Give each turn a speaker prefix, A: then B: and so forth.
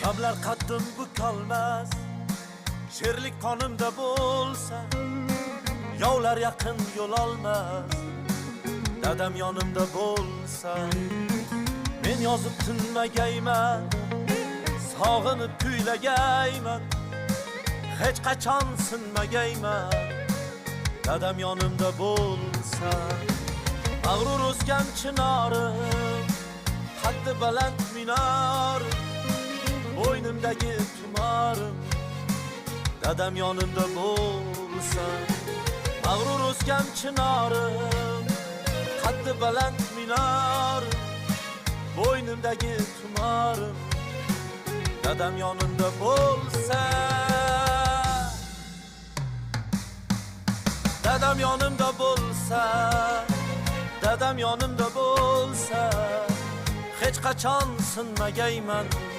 A: G'amlar qaddim bukolmas, sherlik qonimda bo'lsa, yovlar yaqin yo'l olmas. Dadam yonimda bo'lsa, men yozib tinmagayman, sog'inib kuylagayman, hech qachon sinmagayman. Dadam yonimda bo'lsa, mag'rur o'sgan chinorim, qaddi baland minor, bo'ynimdagi tumorim. Dadam yonimda bo'lsa, mag'rur o'sgan chinorim, qaddi baland minor, bo'ynimdagi tumorim. Dadam yonimda bo'lsa, dadam yonimda bo'lsa, dadam yonimda bo'lsa, hech qachon sinmagayman.